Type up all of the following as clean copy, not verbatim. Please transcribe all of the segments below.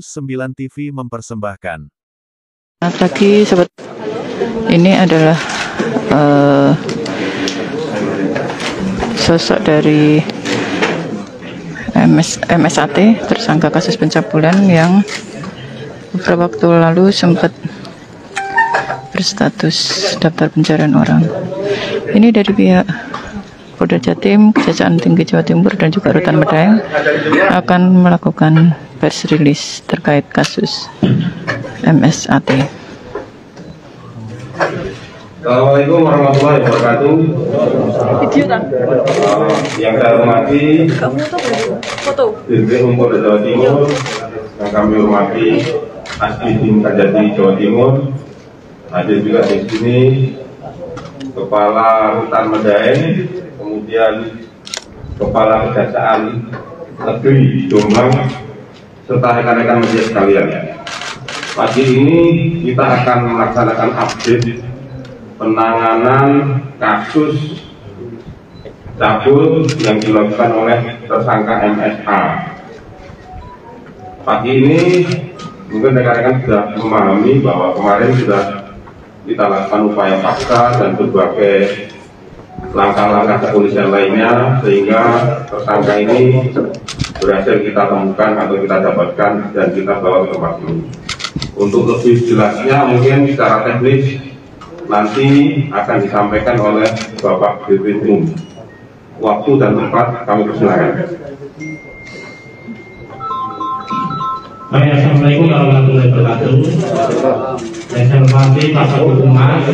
9 TV mempersembahkan. Selamat pagi sobat. Ini adalah sosok dari MSAT, tersangka kasus pencabulan yang beberapa waktu lalu sempat berstatus daftar pencarian orang. Ini dari pihak Polda Jatim, Kejaksaan Tinggi Jawa Timur dan juga Rutan Medaeng akan melakukan press release terkait kasus MSAT. Assalamualaikum warahmatullahi wabarakatuh. Yang saya hormati Dirkrim Polda Jawa Timur, yang kami hormati Asdidim Kajati Jawa Timur, hadir juga di sini Kepala Rutan Medaeng, kemudian Kepala Kejaksaan Negeri Jombang, serta rekan-rekan media sekalian. Pagi ini kita akan melaksanakan update penanganan kasus cabul yang dilakukan oleh tersangka MSA. Pagi ini mungkin rekan-rekan sudah memahami bahwa kemarin sudah kita lakukan upaya paksa dan berbagai langkah-langkah kepolisian lainnya sehingga tersangka ini berhasil kita temukan atau kita dapatkan dan kita bawa ke tempat ini. Untuk lebih jelasnya mungkin secara teknis nanti akan disampaikan oleh Bapak Dirkrim. Waktu dan tempat kami persilakan. Baik, assalamualaikum warahmatullahi wabarakatuh. Saya hormati Pak Kabid Humas,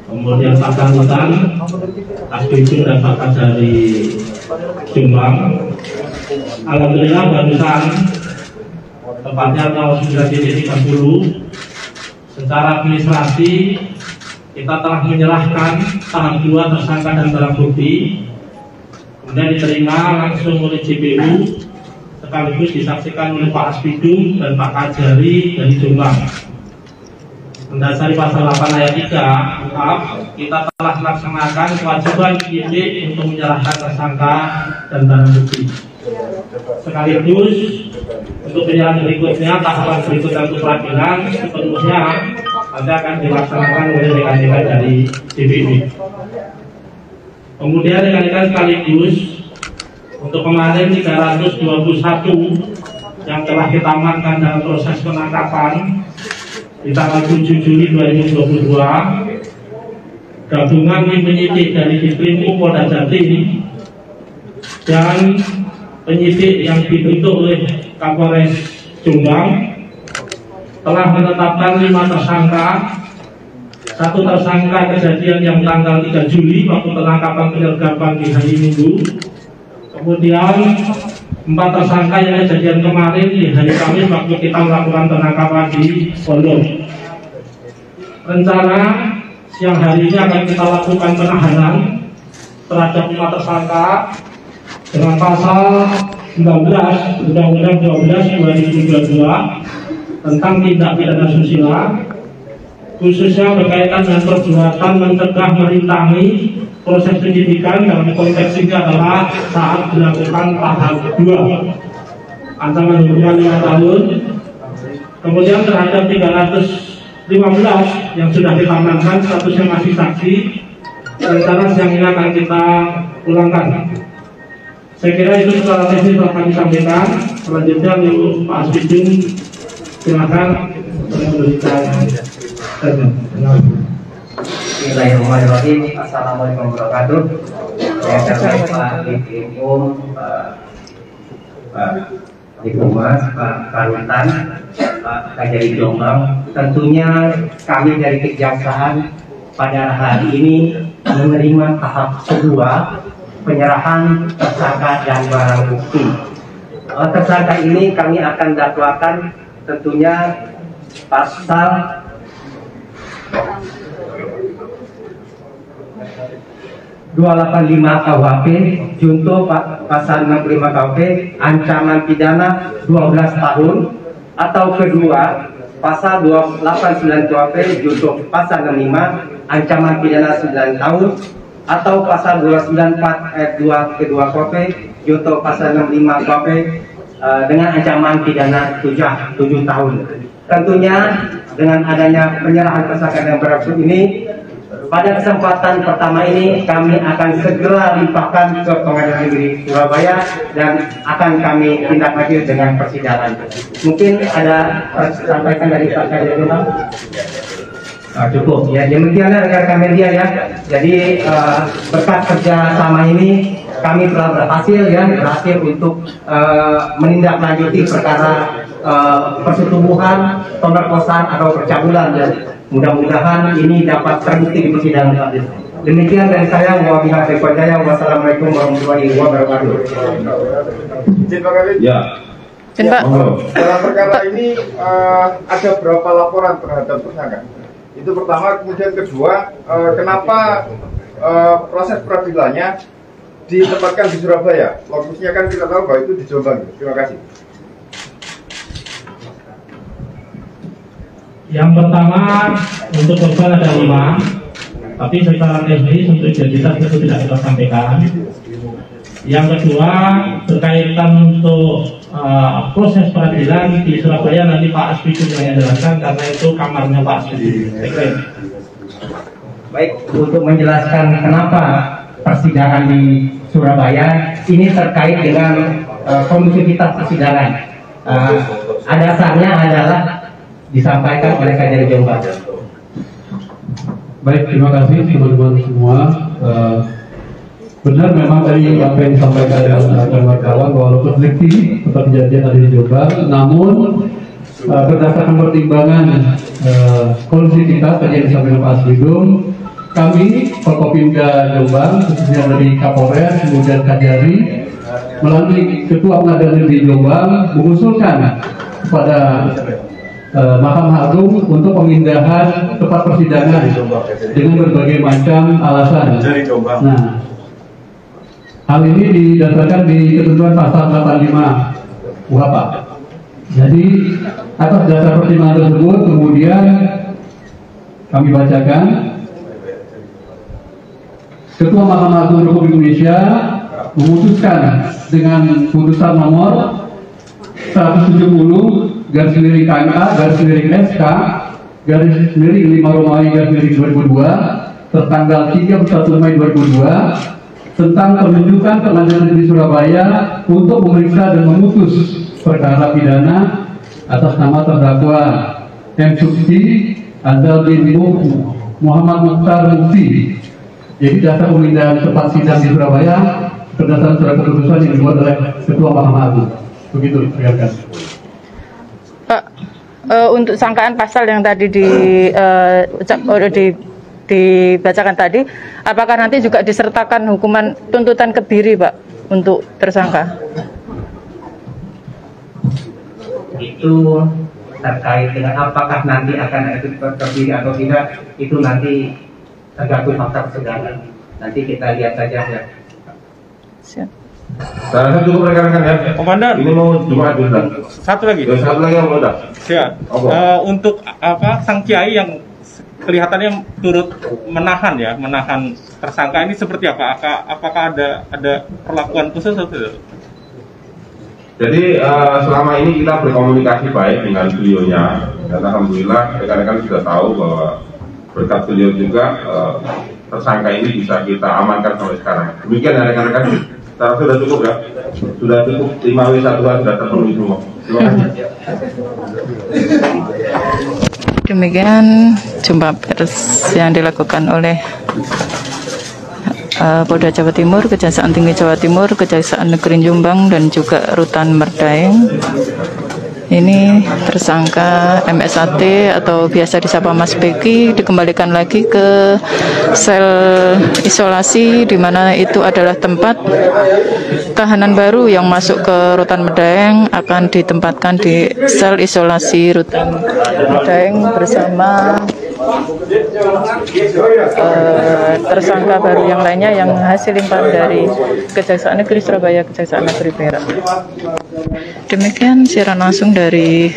kemudian Pak Karutan, Asbidum dan Pak dari Jombang. Alhamdulillah barusan tepatnya tahun 9.30 secara administrasi kita telah menyerahkan tahap 2 tersangka dan barang bukti, kemudian diterima langsung oleh JPU sekaligus disaksikan oleh Pak Asbidum dan Pak Kajari dari Jombang. Mendasari pasal 8 ayat 3 UHAP, kita telah melaksanakan kewajiban penyidik untuk menyerahkan tersangka dan barang bukti. Sekaligus untuk penyidikan berikutnya, tahapan berikutnya untuk peradilan sepenuhnya nanti akan dilaksanakan oleh rekan-rekan dari JPU. Kemudian rekan-rekan sekaligus untuk kemarin 321 yang telah kita amankan dalam proses penangkapan di tanggal 7 Juli 2022, gabungan tim penyidik dari Dirkrim Polda Jatim dan penyidik yang dibentuk oleh Kapolres Jombang telah menetapkan 5 tersangka. 1 tersangka kejadian yang tanggal 3 Juli waktu penangkapan penyergapan di hari Minggu. Kemudian 4 tersangka yang kejadian kemarin di hari Kamis waktu kita melakukan penangkapan di Pondok. Rencana siang hari ini akan kita lakukan penahanan terhadap 5 tersangka dengan pasal 19 Undang-Undang 12 2022 tentang tindak pidana susila, khususnya berkaitan dengan perbuatan mencegah merintangi proses penyidikan. Dalam konteks ini adalah saat dilakukan tahap 2, ancaman hukuman 5 tahun. Kemudian terhadap 315 yang sudah diamankan statusnya masih saksi, rencana siang ini akan kita ulangkan. Saya kira itu secara teknis telah kami sampaikan. Selanjutnya untuk Pak Asbidum, silakan memberikan statement. Bismillahirrahmanirrahim. Assalamualaikum warahmatullahi wabarakatuh. Saya Pak Dirkrim, Pak Humas, Pak Karutan, Pak Kajari Jombang. Tentunya kami dari Kejaksaan pada hari ini menerima tahap kedua penyerahan tersangka dan barang bukti. Tersangka ini kami akan dakwakan tentunya pasal 285 KUHP, junto pasal 65 KUHP, ancaman pidana 12 tahun, atau kedua pasal 289 KUHP, junto pasal 65, ancaman pidana 9 tahun, atau pasal 294 ayat 2 kedua KUHP, junto pasal 65 KUHP, dengan ancaman pidana 7 tahun. Tentunya dengan adanya penyerahan tersangka yang berlaku ini, pada kesempatan pertama ini kami akan segera limpahkan ke Pengadilan Negeri Surabaya dan akan kami tindak lanjut dengan persidangan. Mungkin ada sampaikan dari Pak Kadil. Cukup ya, demikianlah rekan-rekan media ya. Jadi berkat kerja sama ini kami telah berhasil untuk menindaklanjuti perkara persetubuhan, pemerkosaan atau percabulan ya. Mudah-mudahan ini dapat terbukti di persidangan. Demikian dari saya, wassalamualaikum warahmatullahi wabarakatuh. Ya. Pak. Dalam perkara ini ada berapa laporan terhadap tersangka? Itu pertama, kemudian kedua, kenapa proses peradilannya ditempatkan di Surabaya? Lokusnya kan kita tahu bahwa itu di Jombang. Terima kasih. Yang pertama, untuk korban ada 5, tapi secara teknis untuk identitas itu tidak kita sampaikan. Yang kedua, berkaitan untuk proses peradilan di Surabaya nanti Pak Asbidu yang menjelaskan karena itu kamarnya Pak Asbidu. Baik, untuk menjelaskan kenapa persidangan di Surabaya ini terkait dengan kondusivitas persidangan. Dasarnya adalah disampaikan oleh Kadil Jombang. Baik, terima kasih teman-teman semua. Benar memang tadi apa yang disampaikan oleh wartawan bahwa lokasi seperti kejadian tadi di Jombang, namun berdasarkan pertimbangan kondusivitas tadi yang disampaikan Pak Asbidum, kami Forkopimda Jombang khususnya dari Kapolres kemudian Kajari melalui Ketua Pengadilan Negeri Jombang mengusulkan kepada Mahkamah Agung untuk pemindahan tempat persidangan dengan berbagai macam alasan. Nah, hal ini didasarkan di ketentuan pasal 85 UHP. Jadi atas dasar pertimbangan tersebut kemudian kami bacakan Ketua Mahkamah Agung Republik Indonesia memutuskan dengan putusan nomor 170/KMA/SK/5/2002 tertanggal 31 Mei 2002 tentang penunjukan Pengadilan Negeri Surabaya untuk memeriksa dan memutus perkara pidana atas nama terdakwa M. Subsi Azal bin Muhammad Mukhtar Mufti. Jadi dasar pemindahan tempat sidang di Surabaya berdasarkan surat keputusan yang dibuat oleh Ketua Mahkamah Agung. Begitu, silakan. Pak, untuk sangkaan pasal yang tadi dibacakan tadi, apakah nanti juga disertakan hukuman tuntutan kebiri, Pak, untuk tersangka? Itu terkait dengan apakah nanti akan ada kebiri atau tidak, itu nanti tergantung fakta persidangan. Nanti kita lihat saja ya. Siap. Saya rasa cukup rekan-rekan ya. Komandan, ini mau Jumat dulu. Satu lagi yang mau dah. Ya. Untuk sang kiai yang kelihatannya turut menahan tersangka ini seperti apa? Apakah ada perlakuan khusus atau tidak? Jadi selama ini kita berkomunikasi baik dengan beliaunya dan alhamdulillah rekan-rekan sudah tahu bahwa berkat beliau juga tersangka ini bisa kita amankan sampai sekarang. Demikian ya rekan-rekan. Saya sudah cukup ya, sudah cukup 5W1A sudah terpenuhi semua. Terima kasih. Demikian jumpa pers yang dilakukan oleh Polda Jawa Timur, Kejaksaan Tinggi Jawa Timur, Kejaksaan Negeri Jombang dan juga Rutan Medaeng. Ini tersangka MSAT atau biasa disapa Mas Beki dikembalikan lagi ke sel isolasi, di mana itu adalah tempat tahanan baru yang masuk ke Rutan Medaeng akan ditempatkan di sel isolasi Rutan Medaeng bersama tersangka baru yang lainnya yang hasil limpahan dari Kejaksaan Negeri Surabaya, Kejaksaan Negeri Perak. Demikian siaran langsung dari